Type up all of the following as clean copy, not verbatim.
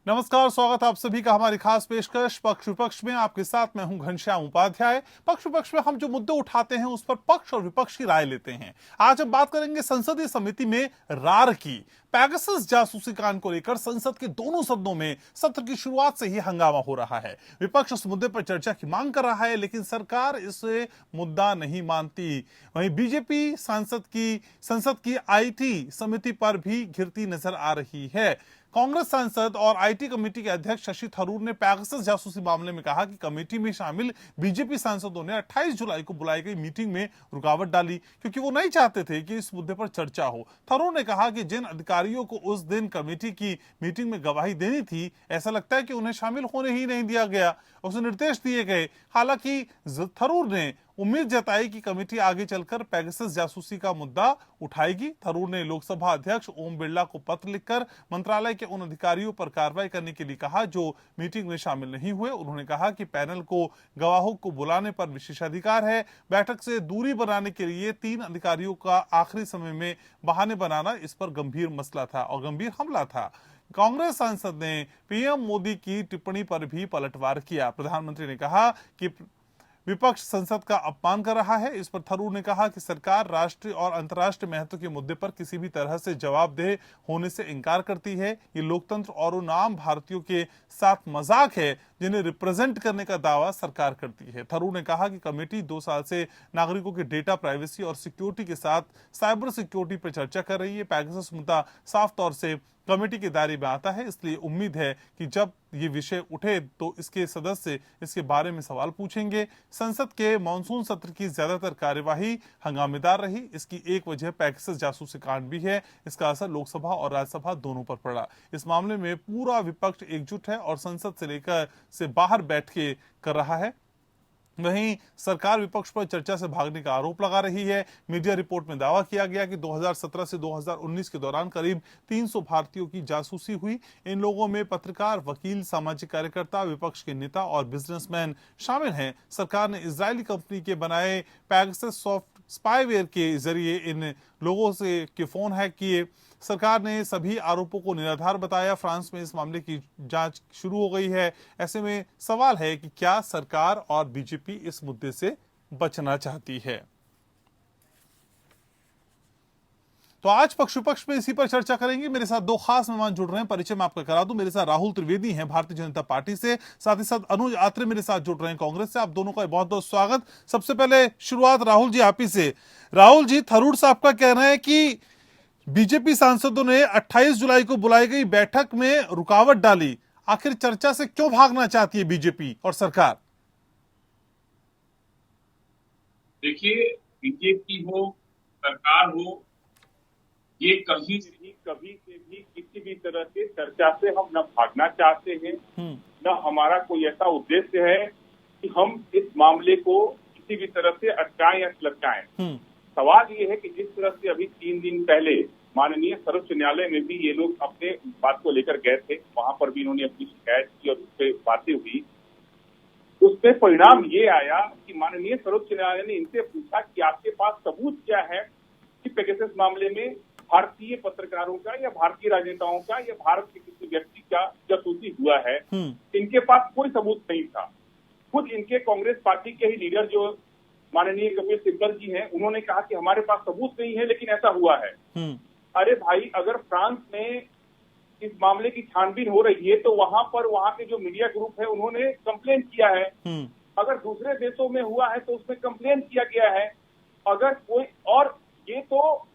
नमस्कार, स्वागत आप सभी का हमारी खास पेशकश पक्ष विपक्ष में। आपके साथ मैं हूं घनश्याम उपाध्याय। पक्ष विपक्ष में हम जो मुद्दे उठाते हैं उस पर पक्ष और विपक्ष की राय लेते हैं। आज हम बात करेंगे संसदीय समिति में रार की। पैगासस जासूसी कांड को लेकर संसद के दोनों सदनों में सत्र की शुरुआत से ही हंगामा हो रहा है। विपक्ष इस मुद्दे पर चर्चा की मांग कर रहा है, लेकिन सरकार इसे मुद्दा नहीं मानती। वहीं बीजेपी संसद की आईटी समिति पर भी घिरती नजर आ रही है। कांग्रेस सांसद और आईटी कमेटी के अध्यक्ष शशि थरूर ने पैगासस जासूसी मामले में कहा कि कमेटी में शामिल बीजेपी सांसदों ने 28 जुलाई को बुलाई गई मीटिंग में रुकावट डाली, क्योंकि वो नहीं चाहते थे कि इस मुद्दे पर चर्चा हो। थरूर ने कहा कि जिन अधिकारियों को उस दिन कमेटी की मीटिंग में गवाही देनी थी, ऐसा लगता है कि उन्हें शामिल होने ही नहीं दिया गया, उसे निर्देश दिए गए। हालांकि थरूर ने उम्मीद जताई कि कमेटी आगे चलकर पैगासस जासूसी का मुद्दा उठाएगी। थरूर ने लोकसभा अध्यक्ष ओम बिरला को पत्र लिखकर मंत्रालय के उन अधिकारियों पर कार्रवाई करने के लिए कहा जो मीटिंग में शामिल नहीं हुए। उन्होंने कहा कि पैनल को गवाहों को बुलाने पर विशेषाधिकार है। बैठक से दूरी बनाने के लिए 3 अधिकारियों का आखिरी समय में बहाने बनाना इस पर गंभीर मसला था और गंभीर हमला था। कांग्रेस सांसद ने पीएम मोदी की टिप्पणी पर भी पलटवार किया। प्रधानमंत्री ने कहा कि विपक्ष संसद का अपमान कर रहा है। इस पर थरूर ने कहा कि सरकार राष्ट्रीय और अंतर्राष्ट्रीय महत्व के मुद्दे पर किसी भी तरह से जवाबदेह होने से इनकार करती है। ये लोकतंत्र और उन आम भारतीयों के साथ मजाक है जिन्हें रिप्रेजेंट करने का दावा सरकार करती है। थरूर ने कहा कि कमेटी 2 साल से नागरिकों के डेटा प्राइवेसी और सिक्योरिटी के साथ साइबर सिक्योरिटी पर चर्चा कर रही है। पैगासस मुद्दा साफ तौर से कमेटी के दायरे में आता है, इसलिए उम्मीद है कि जब ये विषय उठे तो इसके सदस्य इसके बारे में सवाल पूछेंगे। संसद के मानसून सत्र की ज्यादातर कार्यवाही हंगामेदार रही। इसकी एक वजह पैगासस जासूसी कांड भी है। इसका असर लोकसभा और राज्यसभा दोनों पर पड़ा। इस मामले में पूरा विपक्ष एकजुट है और संसद से लेकर से बाहर बैठ के कर रहा है। वहीं सरकार विपक्ष पर चर्चा से भागने का आरोप लगा रही है। मीडिया रिपोर्ट में दावा किया गया कि 2017 से 2019 के दौरान करीब 300 भारतीयों की जासूसी हुई। इन लोगों में पत्रकार, वकील, सामाजिक कार्यकर्ता, विपक्ष के नेता और बिजनेसमैन शामिल हैं। सरकार ने इजरायली कंपनी के बनाए पैगासस सॉफ्ट स्पाईवेयर के जरिए इन लोगों से के फोन हैक किए। सरकार ने सभी आरोपों को निराधार बताया। फ्रांस में इस मामले की जांच शुरू हो गई है। ऐसे में सवाल है कि क्या सरकार और बीजेपी इस मुद्दे से बचना चाहती है। तो आज पक्ष विपक्ष में इसी पर चर्चा करेंगे। मेरे साथ 2 खास मेहमान जुड़ रहे हैं, परिचय मैं आपका करा दूं। मेरे साथ राहुल त्रिवेदी हैं भारतीय जनता पार्टी से, साथ ही साथ अनुज आत्रे मेरे साथ जुड़ रहे हैं कांग्रेस से। आप दोनों का बहुत बहुत स्वागत। सबसे पहले शुरुआत राहुल जी आप ही से। राहुल जी, थरूर साहब का कहना है कि बीजेपी सांसदों ने 28 जुलाई को बुलाई गई बैठक में रुकावट डाली। आखिर चर्चा से क्यों भागना चाहती है बीजेपी और सरकार? देखिए, बीजेपी हो, सरकार हो, ये कभी से भी किसी भी तरह से चर्चा से हम न भागना चाहते हैं, न हमारा कोई ऐसा उद्देश्य है कि हम इस मामले को किसी भी तरह से अटकाएं या सुलझाएं। सवाल ये है कि जिस तरह से अभी 3 दिन पहले माननीय सर्वोच्च न्यायालय में भी ये लोग अपने बात को लेकर गए थे, वहां पर भी इन्होंने अपनी शिकायत की और उस पर बातें हुई। उसपे परिणाम ये आया कि माननीय सर्वोच्च न्यायालय ने इनसे पूछा कि आपके पास सबूत क्या है कि पैगासस मामले में भारतीय पत्रकारों का या भारतीय राजनेताओं का या भारत के किसी व्यक्ति का जासूसी हुआ है। इनके पास कोई सबूत नहीं था। खुद इनके कांग्रेस पार्टी के ही लीडर जो माननीय कपिल सिब्बल जी हैं, उन्होंने कहा कि हमारे पास सबूत नहीं है लेकिन ऐसा हुआ है। अरे भाई, अगर फ्रांस में इस मामले की छानबीन हो रही है तो वहां के जो मीडिया ग्रुप है उन्होंने कंप्लेन किया है। अगर दूसरे देशों में हुआ है तो उसमें कंप्लेन किया गया है। अगर कोई और ये तो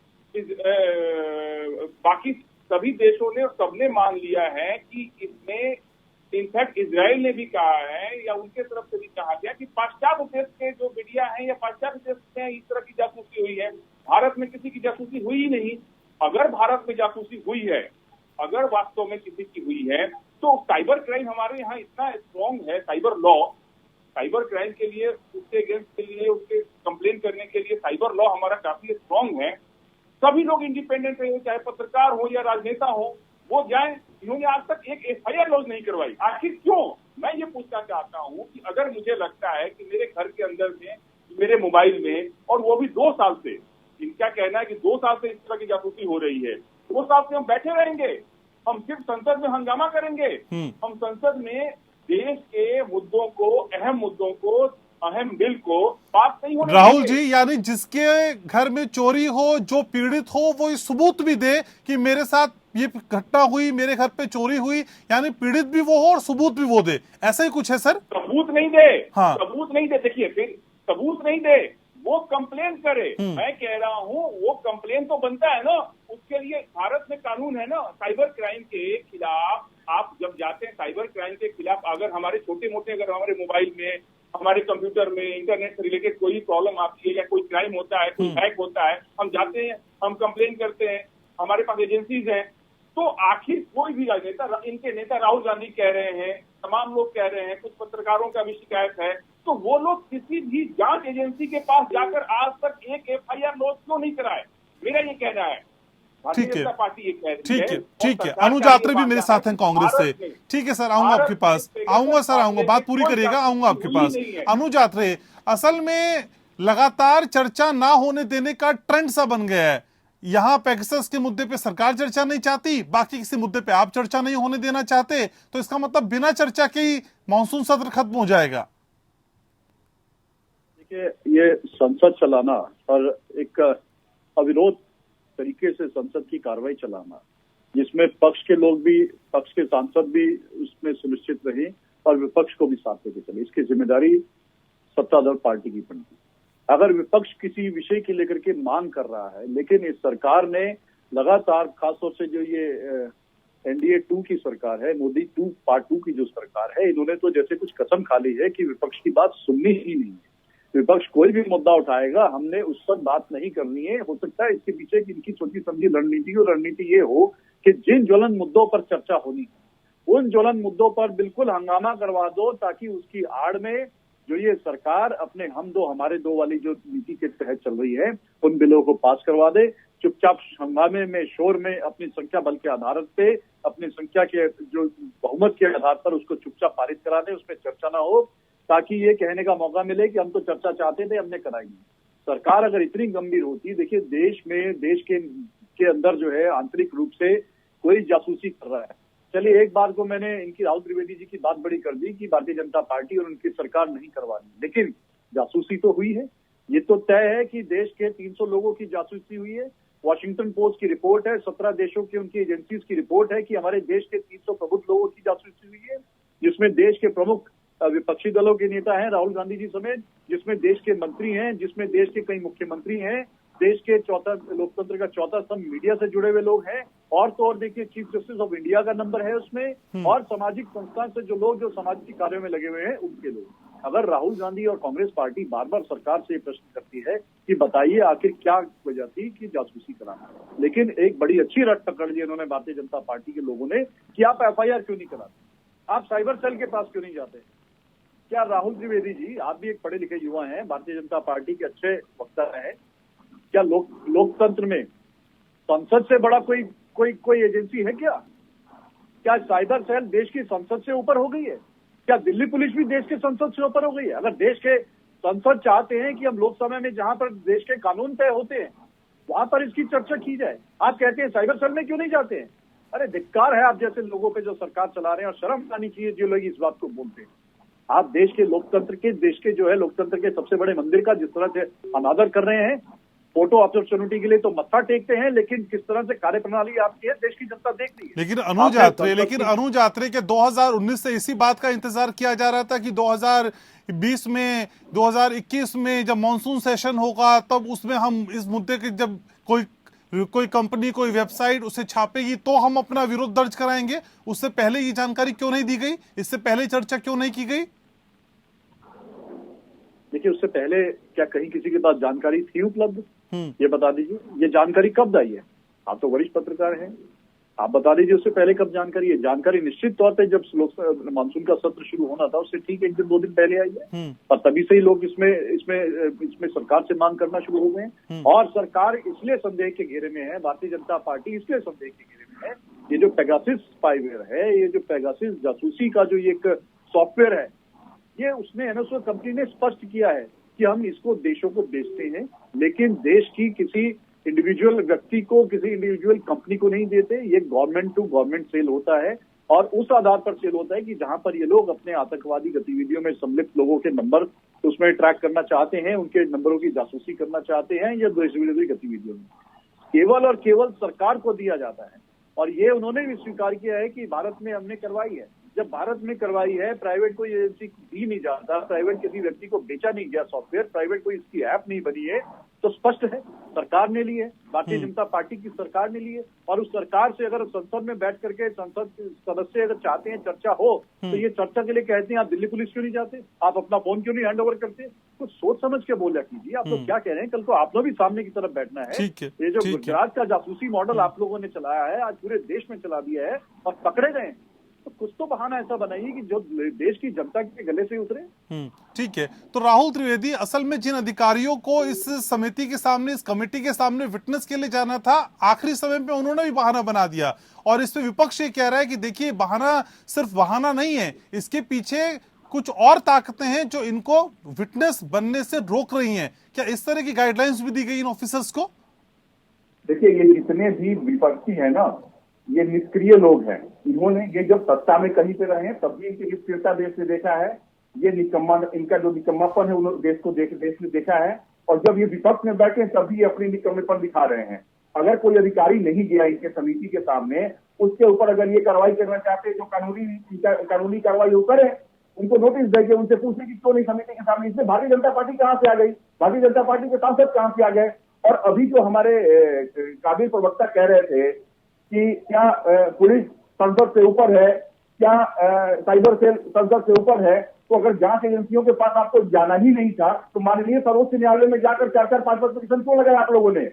बाकी सभी देशों ने और सबने मान लिया है कि इसमें इनफैक्ट इजराइल ने भी कहा है या उनके तरफ से भी कहा गया कि पाश्चात्य देश के जो मीडिया है या पाश्चात्य देश में इस तरह की जासूसी हुई है। भारत में किसी की जासूसी हुई ही नहीं। अगर भारत में जासूसी हुई है अगर वास्तव में किसी की हुई है तो साइबर क्राइम हमारे यहाँ इतना स्ट्रॉन्ग है, साइबर लॉ, साइबर क्राइम के लिए, उसके अगेंस्ट के लिए, उसके कंप्लेन करने के लिए साइबर लॉ हमारा काफी स्ट्रॉन्ग है। सभी लोग इंडिपेंडेंट रहे, चाहे पत्रकार हो या राजनेता हो, वो जाए। इन्होंने आज तक एक FIR लॉन्च नहीं करवाई, आखिर क्यों? मैं ये पूछना चाहता हूँ कि अगर मुझे लगता है कि मेरे घर के अंदर में, मेरे मोबाइल में, और वो भी 2 साल से, इनका कहना है कि 2 साल से इस तरह की जासूसी हो रही है, 2 साल से हम बैठे रहेंगे, हम सिर्फ संसद में हंगामा करेंगे? हम संसद में देश के मुद्दों को, अहम मुद्दों को, अहम बिल को पास नहीं होने राहुल देंगे। जी, यानी जिसके घर में चोरी हो, जो पीड़ित हो, वो ये सबूत भी दे कि मेरे साथ ये घटना हुई, मेरे घर पे चोरी हुई, यानी पीड़ित भी वो हो और सबूत भी वो दे, ऐसा ही कुछ है सर? सबूत नहीं दे, हाँ। सबूत नहीं दे, देखिए फिर सबूत नहीं दे, वो कंप्लेन करे। मैं कह रहा हूँ वो कंप्लेन तो बनता है ना, उसके लिए भारत में कानून है ना। साइबर क्राइम के खिलाफ आप जब जाते हैं, साइबर क्राइम के खिलाफ अगर हमारे छोटे मोटे, अगर हमारे मोबाइल में, हमारे कंप्यूटर में, इंटरनेट से रिलेटेड कोई प्रॉब्लम आती है या कोई क्राइम होता है, कोई हैक होता है, हम जाते हैं, हम कंप्लेन करते हैं, हमारे पास एजेंसीज हैं। तो आखिर कोई भी राजनेता, इनके नेता राहुल गांधी कह रहे हैं, तमाम लोग कह रहे हैं, कुछ पत्रकारों का भी शिकायत है, तो वो लोग किसी भी जांच एजेंसी के पास जाकर आज तक एक FIR लॉन्च क्यों नहीं कराए? मेरा ये कहना है। भारतीय ठीक है, जनता पार्टी ये कह रही ठीक है, और ठीक है। सरकार अनुज का ये आत्रे भी वादा मेरे है साथ हैं कि कांग्रेस से। भारत में, ठीक है सर, आऊंगा आपके पास, आऊंगा सर, आऊंगा, बात पूरी करिएगा, आऊंगा आपके हुई पास। नहीं है। अनुज आत्रे, असल में लगातार चर्चा ना होने देने का ट्रेंड सा बन गया है। यहाँ पेगासस के मुद्दे पे सरकार चर्चा नहीं चाहती, बाकी किसी मुद्दे पे आप चर्चा नहीं होने देना चाहते, तो इसका मतलब बिना चर्चा के ही मानसून सत्र खत्म हो जाएगा। देखिए, ये संसद चलाना और एक अविरोध तरीके से संसद की कार्रवाई चलाना, जिसमें पक्ष के लोग भी, पक्ष के सांसद भी उसमें सुनिश्चित रहे और विपक्ष को भी साथ लेके चले, इसकी जिम्मेदारी सत्ताधार पार्टी की बनती। अगर विपक्ष किसी विषय के लेकर के मांग कर रहा है, लेकिन इस सरकार ने लगातार, खासतौर से जो ये NDA 2 की सरकार है, मोदी 2 पार्ट 2 की जो सरकार है, इन्होंने तो जैसे कुछ कसम खा ली है कि विपक्ष की बात सुननी ही नहीं है। विपक्ष कोई भी मुद्दा उठाएगा, हमने उस पर बात नहीं करनी है। हो सकता है इसके पीछे इनकी सोची समझी रणनीति, और रणनीति ये हो कि जिन ज्वलन मुद्दों पर चर्चा होनी है, उन ज्वलन मुद्दों पर बिल्कुल हंगामा करवा दो, ताकि उसकी आड़ में जो ये सरकार अपने हम दो हमारे दो वाली जो नीति के तहत चल रही है, उन बिलों को पास करवा दे। चुपचाप हंगामे में, शोर में, अपनी संख्या बल के आधार पे, अपनी संख्या के जो बहुमत के आधार पर उसको चुपचाप पारित करा दे, उसमें चर्चा ना हो, ताकि ये कहने का मौका मिले कि हम तो चर्चा चाहते थे, हमने कराई नहीं। सरकार अगर इतनी गंभीर होती, देखिए देश में, देश के अंदर जो है आंतरिक रूप से कोई जासूसी कर रहा है। चलिए, एक बार को मैंने इनकी राहुल त्रिवेदी जी की बात बड़ी कर दी कि भारतीय जनता पार्टी और उनकी सरकार नहीं करवानी, लेकिन जासूसी तो हुई है। ये तो तय है कि देश के 300 लोगों की जासूसी हुई है। वॉशिंगटन पोस्ट की रिपोर्ट है, 17 देशों की उनकी एजेंसीज की रिपोर्ट है कि हमारे देश के 300 प्रमुख लोगों की जासूसी हुई है, जिसमें देश के प्रमुख विपक्षी दलों के नेता हैं, राहुल गांधी जी समेत, जिसमें देश के मंत्री हैं, जिसमें देश के कई मुख्यमंत्री हैं, देश के लोकतंत्र का चौथा स्तंभ मीडिया से जुड़े हुए लोग हैं, और तो और देखिए चीफ जस्टिस ऑफ इंडिया का नंबर है उसमें, और सामाजिक संस्थान से जो लोग, जो सामाजिक कार्यों में लगे हुए हैं, उनके लोग। अगर राहुल गांधी और कांग्रेस पार्टी बार बार सरकार से प्रश्न करती है कि बताइए आखिर क्या वजह थी कि जासूसी कराना, लेकिन एक बड़ी अच्छी रट पकड़ ली इन्होंने भारतीय जनता पार्टी के लोगों ने कि आप FIR क्यों नहीं कराते, आप साइबर सेल के पास क्यों नहीं जाते। क्या राहुल त्रिवेदी जी, आप भी एक पढ़े लिखे युवा हैं, भारतीय जनता पार्टी के अच्छे वक्ता हैं, क्या लोकतंत्र में संसद से बड़ा कोई एजेंसी है क्या? क्या साइबर सेल देश की संसद से ऊपर हो गई है? क्या दिल्ली पुलिस भी देश के संसद से ऊपर हो गई है? अगर देश के संसद चाहते हैं कि हम लोकसभा में जहां पर देश के कानून तय होते हैं, वहां पर इसकी चर्चा की जाए, आप कहते हैं साइबर सेल में क्यों नहीं जाते हैं? अरे धिक्कार है आप जैसे लोगों पे जो सरकार चला रहे हैं, और शर्म आनी चाहिए जो लोग इस बात को बोलते हैं। आप देश के लोकतंत्र के, देश के जो है लोकतंत्र के सबसे बड़े मंदिर का जिस तरह से अनादर कर रहे हैं, फोटो अपॉर्चुनिटी के लिए तो मत्था टेकते हैं, लेकिन किस तरह से कार्यप्रणाली आपकी है देश की जनता देख रही है। लेकिन अनुज आत्रे के 2019 से इसी बात का इंतजार किया जा रहा था कि 2020 में, 2021 में जब मॉनसून सेशन होगा, तब उसमें हम इस मुद्दे के, जब कोई कंपनी, कोई वेबसाइट उसे छापेगी तो हम अपना विरोध दर्ज कराएंगे। उससे पहले ये जानकारी क्यों नहीं दी गई? इससे पहले चर्चा क्यों नहीं की गई? देखिए, उससे पहले क्या कहीं किसी के पास जानकारी थी उपलब्ध? ये बता दीजिए, ये जानकारी कब आई है? आप तो वरिष्ठ पत्रकार हैं, आप बता दीजिए उससे पहले कब जानकारी है? जानकारी निश्चित तौर पे जब मानसून का सत्र शुरू होना था उससे ठीक 1 दिन 2 दिन पहले आई है, और तभी से ही लोग इसमें सरकार से मांग करना शुरू हो गए हैं। और सरकार इसलिए संदेह के घेरे में है, भारतीय जनता पार्टी इसलिए संदेह के घेरे में है, ये जो पेगासिस स्पाईवेयर है, ये जो पेगासिस जासूसी का जो एक सॉफ्टवेयर है, ये उसने एनएसओ कंपनी ने स्पष्ट किया है कि हम इसको देशों को बेचते हैं, लेकिन देश की किसी इंडिविजुअल व्यक्ति को, किसी इंडिविजुअल कंपनी को नहीं देते। ये गवर्नमेंट टू गवर्नमेंट सेल होता है, और उस आधार पर सेल होता है कि जहां पर ये लोग अपने आतंकवादी गतिविधियों में सम्मिलित लोगों के नंबर उसमें ट्रैक करना चाहते हैं, उनके नंबरों की जासूसी करना चाहते हैं, या देश विरोधी गतिविधियों में केवल और केवल सरकार को दिया जाता है। और ये उन्होंने भी स्वीकार किया है कि भारत में हमने करवाई है। जब भारत में करवाई है, प्राइवेट कोई एजेंसी दी नहीं जाता, प्राइवेट किसी व्यक्ति को बेचा नहीं गया सॉफ्टवेयर, प्राइवेट कोई इसकी ऐप नहीं बनी है, तो स्पष्ट है सरकार ने ली है, भारतीय जनता पार्टी की सरकार ने ली है। और उस सरकार से अगर संसद में बैठ करके संसद के सदस्य अगर चाहते हैं चर्चा हो, तो ये चर्चा के लिए कहते हैं आप दिल्ली पुलिस क्यों नहीं जाते, आप अपना फोन क्यों नहीं हैंड ओवर करते? कुछ सोच समझ के बोला कीजिए। आप लोग क्या कह रहे हैं, कल को आप लोग भी सामने की तरफ बैठना है। ये जो गुजरात का जासूसी मॉडल आप लोगों ने चलाया है, आज पूरे देश में चला दिया है और पकड़े गए, तो कुछ तो बहाना ऐसा बनाइए कि जो देश की जनता के गले से उतरे। ठीक है। तो राहुल त्रिवेदी, असल में जिन अधिकारियों को इस समिति के सामने, इस कमेटी के सामने विटनेस के लिए जाना था, आखिरी समय पे उन्होंने भी बहाना बना दिया, और इस पे विपक्ष ये कह रहा है कि देखिए बहाना सिर्फ बहाना नहीं है, इसके पीछे कुछ और ताकतें हैं जो इनको विटनेस बनने से रोक रही हैं। क्या इस तरह की गाइडलाइंस भी दी गई इन ऑफिसर्स को? देखिए, ये जितने भी विपक्षी है ना, ये निष्क्रिय लोग हैं। इन्होंने ये जब सत्ता में कहीं पे रहे तब भी इनकी निष्क्रियता देश ने देखा है। ये इनका जो निकम्मापन है उन्होंने देश ने देखा है, और जब ये विपक्ष में बैठे तब भी ये अपनी निकम्मेपन दिखा रहे हैं। अगर कोई अधिकारी नहीं गया इनके समिति के सामने, उसके ऊपर अगर ये कार्रवाई करना चाहते हैं, जो कानूनी कार्रवाई वो करे, उनको नोटिस देके उनसे पूछे कि क्यों नहीं समिति के सामने। इसमें भारतीय जनता पार्टी कहाँ से आ गई, भारतीय जनता पार्टी के सांसद कहाँ से आ गए? और अभी जो हमारे काबिल प्रवक्ता कह रहे थे कि क्या पुलिस संसद से ऊपर है, क्या साइबर सेल संसद से ऊपर है, तो अगर जांच एजेंसियों के पास आपको जाना ही नहीं था, तो माननीय सर्वोच्च न्यायालय में जाकर 4-4, 5-5 पिटीशन क्यों लगाया आप लोगों ने?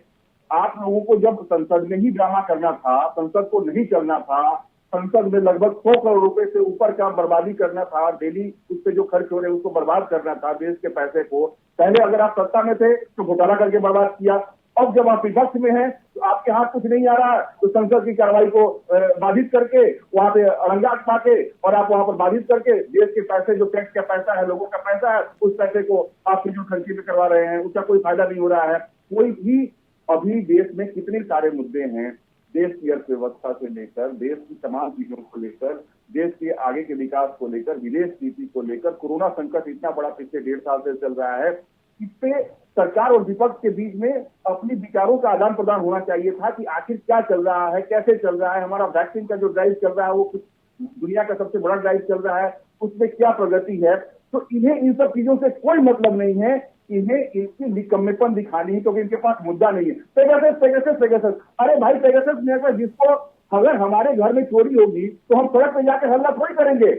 आप लोगों को जब संसद में ही ड्रामा करना था, संसद को नहीं चलना था, संसद में लगभग 100 करोड़ रुपए से ऊपर का बर्बादी करना था, डेली उस पर जो खर्च हो रहे हैं उसको बर्बाद करना था, देश के पैसे को। पहले अगर आप सत्ता में थे तो घोटाला करके बर्बाद किया, अब जब आप विपक्ष में हैं तो आपके हाथ कुछ नहीं आ रहा, तो संसद की कार्रवाई को बाधित करके वहां पे अड़ंगा खा के, और आप वहां पर बाधित करके देश के पैसे, जो टैक्स का पैसा है, लोगों का पैसा है, उस पैसे को आप जो खर्ची में करवा रहे हैं, उसका कोई फायदा नहीं हो रहा है। कोई भी अभी देश में कितने सारे मुद्दे हैं, देश की अर्थव्यवस्था से लेकर, देश की तमाम चीजों को लेकर, देश के आगे के विकास को लेकर, विदेश नीति को लेकर, कोरोना संकट इतना बड़ा पिछले 1.5 साल से चल रहा है, इस पे सरकार और विपक्ष के बीच में अपनी विचारों का आदान प्रदान होना चाहिए था कि आखिर क्या चल रहा है, कैसे चल रहा है, हमारा वैक्सीन का जो ड्राइव चल रहा है वो दुनिया का सबसे बड़ा ड्राइव चल रहा है, उसमें क्या प्रगति है। तो इन्हें इन सब चीजों से कोई मतलब नहीं है, इन्हें इनकी निकम्मेपन दिखानी है, क्योंकि इनके पास मुद्दा नहीं है। पेगासस, अरे भाई पेगासस, जिसको अगर हमारे घर में चोरी होगी तो हम सड़क पे जाकर हल्ला थोड़ी करेंगे,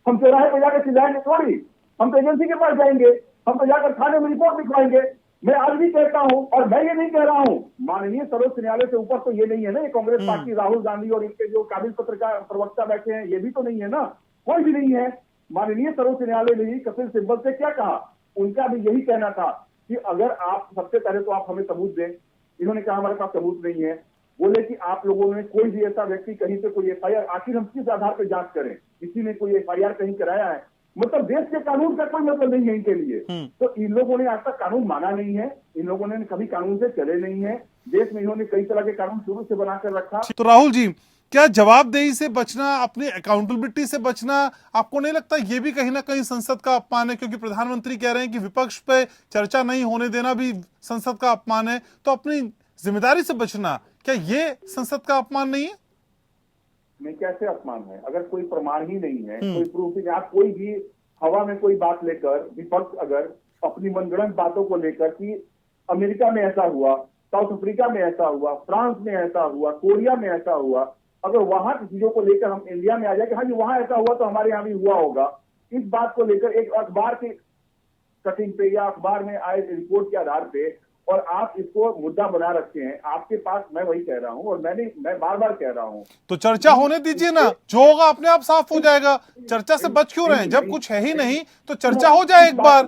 हम चौराहे पे जाकर चिल्लाएंगे थोड़ी, हम तो एजेंसी के पास जाएंगे, हम तो जाकर थाने में रिपोर्ट लिखवाएंगे। मैं आज भी कहता हूं, और मैं ये नहीं कह रहा हूं, माननीय सर्वोच्च न्यायालय से ऊपर तो ये नहीं है ना, ये कांग्रेस पार्टी, राहुल गांधी और इनके जो काबिल पत्रकार प्रवक्ता बैठे हैं, ये भी तो नहीं है ना, कोई भी नहीं है। माननीय सर्वोच्च न्यायालय ने कपिल सिब्बल से क्या कहा, उनका भी यही कहना था कि अगर आप सबसे पहले तो आप हमें सबूत दें। इन्होंने कहा हमारे पास सबूत नहीं है। बोले कि आप लोगों ने कोई भी ऐसा व्यक्ति कहीं से कोई एफआईआर, आखिर हम किस आधार पर जांच करें, किसी ने कोई एफआईआर कहीं कराया है? मतलब देश के कानून का कोई मतलब नहीं है इनके लिए। तो इन लोगों ने आज तक कानून माना नहीं है, इन लोगों ने कभी कानून से चले नहीं है। देश में इन्होंने कई तरह के कानून शुरू से बनाकर रखा। तो राहुल जी, क्या जवाबदेही से बचना, अपनी अकाउंटेबिलिटी से बचना, आपको नहीं लगता ये भी कहीं ना कहीं संसद का अपमान है? क्योंकि प्रधानमंत्री कह रहे हैं कि विपक्ष पे चर्चा नहीं होने देना भी संसद का अपमान है, तो अपनी जिम्मेदारी से बचना, क्या ये संसद का अपमान नहीं है? में कैसे अपमान है? अगर कोई प्रमाण ही नहीं है, कोई प्रूफ नहीं, आप कोई भी हवा में कोई बात लेकर, विपक्ष अगर अपनी मनगढ़ंत बातों को लेकर कि अमेरिका में ऐसा हुआ, साउथ अफ्रीका में ऐसा हुआ, फ्रांस में ऐसा हुआ, कोरिया में ऐसा हुआ, अगर वहां की चीजों को लेकर हम इंडिया में आ जाए कि हाँ जी वहां ऐसा हुआ तो हमारे यहाँ भी हुआ होगा, इस बात को लेकर एक अखबार के कटिंग पे या अखबार में आए रिपोर्ट के आधार पे और आप इसको मुद्दा बना रखे हैं। आपके पास, मैं वही कह रहा हूं और मैं बार बार कह रहा हूं, तो चर्चा होने दीजिए ना, जो होगा अपने आप साफ हो जाएगा। चर्चा से बच क्यों रहे हैं? जब कुछ है ही नहीं तो चर्चा हो जाए एक बार।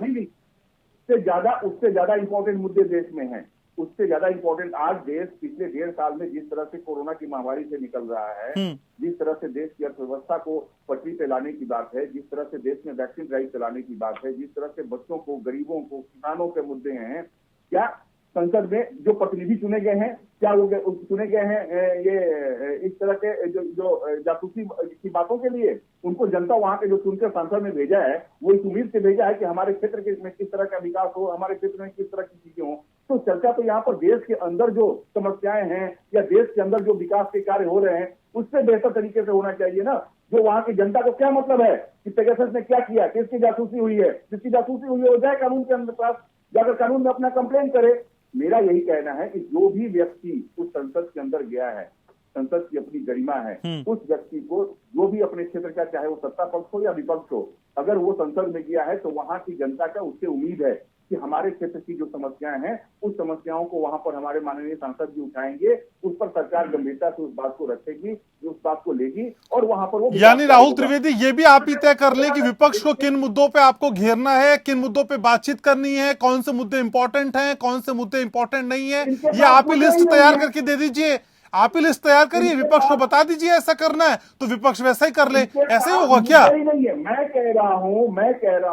उससे ज्यादा इंपॉर्टेंट मुद्दे देश में हैं। उससे ज्यादा इंपॉर्टेंट आज देश पिछले 1.5 साल में जिस तरह से कोरोना की महामारी से निकल रहा है, जिस तरह से देश की अर्थव्यवस्था को पटरी पे लाने की बात है, जिस तरह से देश में वैक्सीन ड्राइव चलाने की बात है, जिस तरह से बच्चों को, गरीबों को, किसानों के मुद्दे हैं, क्या संसद में जो प्रतिनिधि चुने गए हैं, क्या वो चुने गए हैं ये इस तरह के जो जासूसी की बातों के लिए? उनको जनता वहां के जो चुनकर सांसद में भेजा है, वो इस उम्मीद से भेजा है कि हमारे क्षेत्र में किस तरह का विकास हो, हमारे क्षेत्र में किस तरह की चीजें हो। तो चर्चा तो यहाँ पर देश के अंदर जो समस्याएं हैं या देश के अंदर जो विकास के कार्य हो रहे हैं उससे बेहतर तरीके से होना चाहिए ना। जो वहां की जनता को क्या मतलब है कि पेगासस ने क्या किया, किसकी जासूसी हुई है? जिसकी जासूसी हुई है वो जाए कानून के अंदर पास, जाकर कानून में अपना कंप्लेन करे। मेरा यही कहना है कि जो भी व्यक्ति उस संसद के अंदर गया है, संसद की अपनी गरिमा है, उस व्यक्ति को जो भी अपने क्षेत्र का, चाहे वो सत्ता पक्ष हो या विपक्ष हो, अगर वो संसद में गया है तो वहां की जनता का उससे उम्मीद है कि हमारे क्षेत्र की जो समस्याएं हैं उस समस्याओं को वहां पर हमारे माननीय सांसद जी उठाएंगे, उस पर सरकार गंभीरता से उस बात को रखेगी, उस बात को लेगी और वहां पर वो। यानी राहुल त्रिवेदी, ये भी आप ही तय कर लें कि विपक्ष को किन मुद्दों पे आपको घेरना है, किन मुद्दों पे बातचीत करनी है, कौन से मुद्दे इंपॉर्टेंट हैं, कौन से मुद्दे इंपॉर्टेंट नहीं है, ये आप ही लिस्ट तैयार करके दे दीजिए। आप ही लिस्ट तैयार करिए, विपक्ष को बता दीजिए ऐसा करना है तो विपक्ष वैसा ही कर ले। ऐसे ही होगा क्या? नहीं है, मैं कह रहा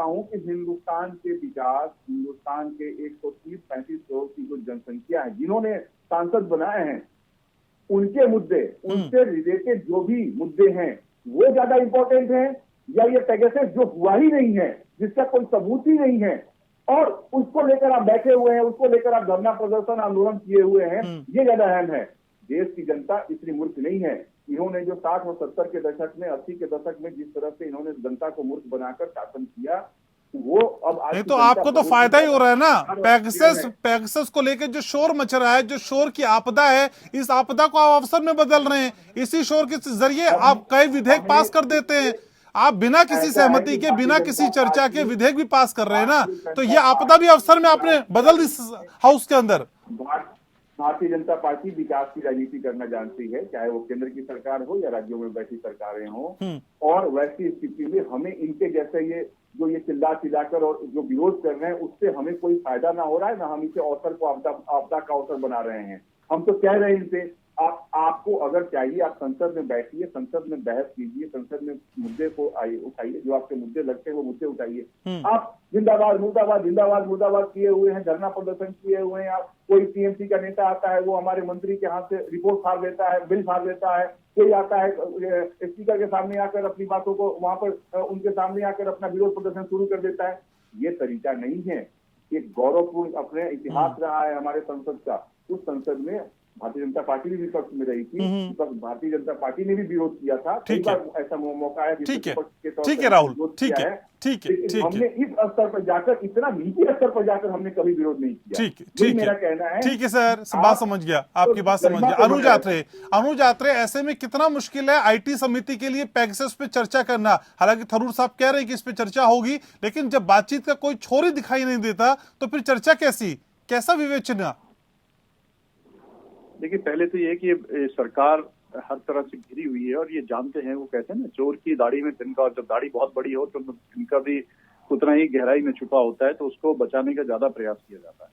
हूं कि हिंदुस्तान के विकास, हिंदुस्तान के 130-135 करोड़ की जो जनसंख्या है जिन्होंने सांसद बनाए हैं, उनके मुद्दे, उनसे रिलेटेड जो भी मुद्दे हैं वो ज्यादा इंपॉर्टेंट हैं या ये पेगासस जो हुआ ही नहीं है, जिसका कोई सबूत ही नहीं है और उसको लेकर आप बैठे हुए हैं, उसको लेकर आप धरना प्रदर्शन आंदोलन किए हुए हैं, ये ज्यादा अहम है। देश की जनता इतनी मूर्ख नहीं है। इन्होंने जो 60 और 70 के दशक में, 80 के दशक में जिस तरह से इन्होंने जनता को मूर्ख बनाकर शासन किया, वो अब आज नहीं तो आपको तो फायदा ही हो रहा है ना। पेगासस को लेकर जो शोर मच रहा है, जो शोर की आपदा है, इस आपदा को आप अवसर में बदल रहे हैं। इसी शोर के जरिए आप कई विधेयक पास कर देते हैं। आप बिना किसी सहमति के, बिना किसी चर्चा के विधेयक भी पास कर रहे हैं ना। तो ये आपदा भी अवसर में आपने बदल दी हाउस के अंदर। भारतीय जनता पार्टी विकास की राजनीति करना जानती है, चाहे वो केंद्र की सरकार हो या राज्यों में बैठी सरकारें हो। और वैसी स्थिति में हमें इनके जैसे ये जो ये चिल्लाकर और जो विरोध कर रहे हैं उससे हमें कोई फायदा ना हो रहा है, ना हम इसे अवसर को आपदा का अवसर बना रहे हैं। हम तो कह रहे हैं इनसे, आपको अगर चाहिए आप संसद में बैठिए, संसद में बहस कीजिए, संसद में मुद्दे को उठाइए, जो आपके मुद्दे लगते हैं वो मुद्दे उठाइए। आप जिंदाबाद मुर्दाबाद, जिंदाबाद मुर्दाबाद किए हुए हैं, धरना प्रदर्शन किए हुए हैं। आप कोई टीएमसी का नेता आता है, वो हमारे मंत्री के हाथ से रिपोर्ट फाड़ देता है, बिल फाड़ देता है। कोई आता है स्पीकर के सामने आकर अपनी बातों को वहां पर उनके सामने आकर अपना विरोध प्रदर्शन शुरू कर देता है। ये तरीका नहीं है। एक गौरवपूर्ण अपने इतिहास रहा है हमारे संसद का। उस संसद में भारतीय जनता पार्टी भी विपक्ष में रही थी, भारतीय जनता पार्टी ने भी विरोध किया था। ठीक है, ऐसा मौका आया, ठीक है राहुल, ठीक है, ठीक है। हमने इस स्तर पर जाकर, इतना नीचे स्तर पर जाकर हमने कभी विरोध नहीं किया। ठीक मेरा कहना है। ठीक है सर, बात समझ गया, आपकी बात समझ गया। अनुज आत्रे, ऐसे में कितना मुश्किल है आईटी समिति के लिए पेगासस पे चर्चा करना। हालांकि थरूर साहब कह रहे हैं कि इस पे चर्चा होगी, लेकिन जब बातचीत का कोई छोर ही दिखाई नहीं देता तो फिर चर्चा कैसा विवेचना? देखिए, पहले तो ये कि सरकार हर तरह से घिरी हुई है और ये जानते हैं, वो कहते हैं ना, चोर की दाढ़ी में तिनका, और जब दाढ़ी बहुत बड़ी हो तो तिनका भी उतना ही गहराई में छुपा होता है, तो उसको बचाने का ज्यादा प्रयास किया जाता है।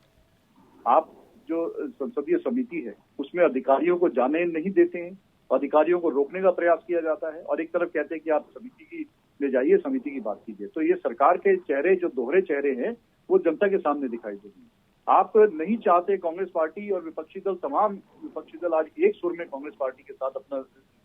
आप जो संसदीय समिति है उसमें अधिकारियों को जाने नहीं देते हैं, अधिकारियों को रोकने का प्रयास किया जाता है और एक तरफ कहते हैं कि आप समिति की ले जाइए, समिति की बात कीजिए। तो ये सरकार के चेहरे, जो दोहरे चेहरे हैं, वो जनता के सामने दिखाई देंगे। आप नहीं चाहते, कांग्रेस पार्टी और विपक्षी दल, तमाम विपक्षी दल आज एक सुर में कांग्रेस पार्टी के साथ अपना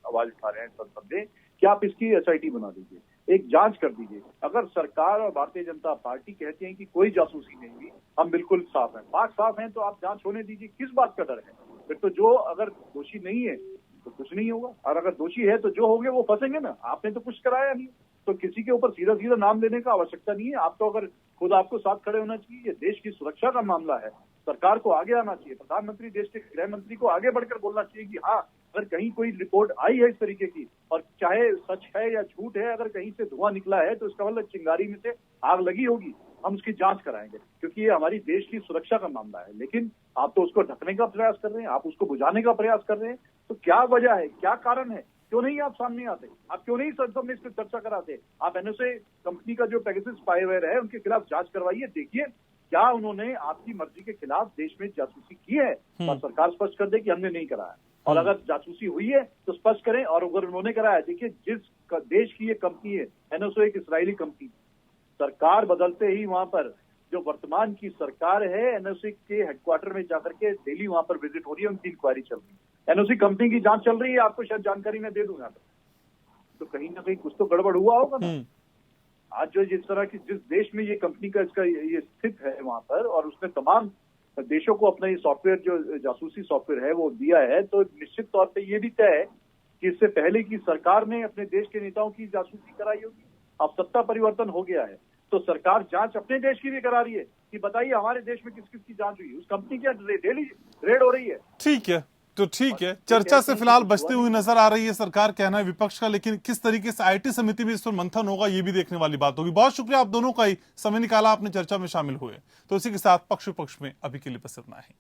आवाज उठा रहे हैं संसद में कि आप इसकी एसआईटी बना दीजिए, एक जांच कर दीजिए। अगर सरकार और भारतीय जनता पार्टी कहती है कि कोई जासूसी नहीं हुई, हम बिल्कुल साफ हैं, पाक साफ हैं, तो आप जांच होने दीजिए। किस बात का डर है? फिर तो जो अगर दोषी नहीं है तो कुछ नहीं होगा, और अगर दोषी है तो जो होंगे वो फंसेंगे ना। आपने तो कुछ कराया नहीं। तो किसी के ऊपर सीधा सीधा नाम लेने का आवश्यकता नहीं है। आप तो अगर खुद आपको साथ खड़े होना चाहिए। ये देश की सुरक्षा का मामला है, सरकार को आगे आना चाहिए। प्रधानमंत्री, देश के गृह मंत्री को आगे बढ़कर बोलना चाहिए कि हाँ, अगर कहीं कोई रिपोर्ट आई है इस तरीके की, और चाहे सच है या झूठ है, अगर कहीं से धुआं निकला है तो इसका मतलब चिंगारी में से आग लगी होगी, हम उसकी जांच कराएंगे, क्योंकि ये हमारी देश की सुरक्षा का मामला है। लेकिन आप तो उसको ढकने का प्रयास कर रहे हैं, आप उसको बुझाने का प्रयास कर रहे हैं। तो क्या वजह है, क्या कारण है, क्यों नहीं आप सामने आते? आप क्यों नहीं संसद में इस पर चर्चा कराते? आप एनएसए कंपनी का जो पेगासस स्पाईवेयर है उनके खिलाफ जांच करवाइए, देखिए क्या उन्होंने आपकी मर्जी के खिलाफ देश में जासूसी की है, और सरकार स्पष्ट कर दे कि हमने नहीं कराया। और अगर जासूसी हुई है तो स्पष्ट करें, और अगर उन्होंने कराया, देखिए जिस देश की ये कंपनी है एनएसए, एक इसराइली कंपनी, सरकार बदलते ही वहां पर जो वर्तमान की सरकार है एनओसी के हेडक्वार्टर में जाकर के डेली वहां पर विजिट हो रही है, उनकी इंक्वायरी चल रही है, एनओसी कंपनी की जांच चल रही है। आपको शायद जानकारी मैं दे दूंगा, तो कहीं ना कहीं कुछ तो गड़बड़ हुआ होगा ना। आज जो जिस तरह की, जिस देश में ये कंपनी का इसका ये स्थित है वहां पर, और उसने तमाम देशों को अपना ये सॉफ्टवेयर, जो जासूसी सॉफ्टवेयर है वो दिया है, तो निश्चित तौर पर ये भी तय है कि इससे पहले की सरकार ने अपने देश के नेताओं की जासूसी कराई होगी। अब सत्ता परिवर्तन हो गया है तो सरकार जांच अपने देश की भी करा रही है कि बताइए हमारे देश में किस किस की जांच हुई, उस कंपनी की डेली रेड हो रही है। ठीक है, तो ठीक है, चर्चा से फिलहाल बचती हुई नजर आ रही है सरकार, कहना है विपक्ष का, लेकिन किस तरीके से आईटी समिति में इस पर मंथन होगा ये भी देखने वाली बात होगी। बहुत शुक्रिया आप दोनों का ही समय निकाला, आपने चर्चा में शामिल हुए। तो इसी के साथ पक्ष विपक्ष में अभी के लिए बस इतना ही।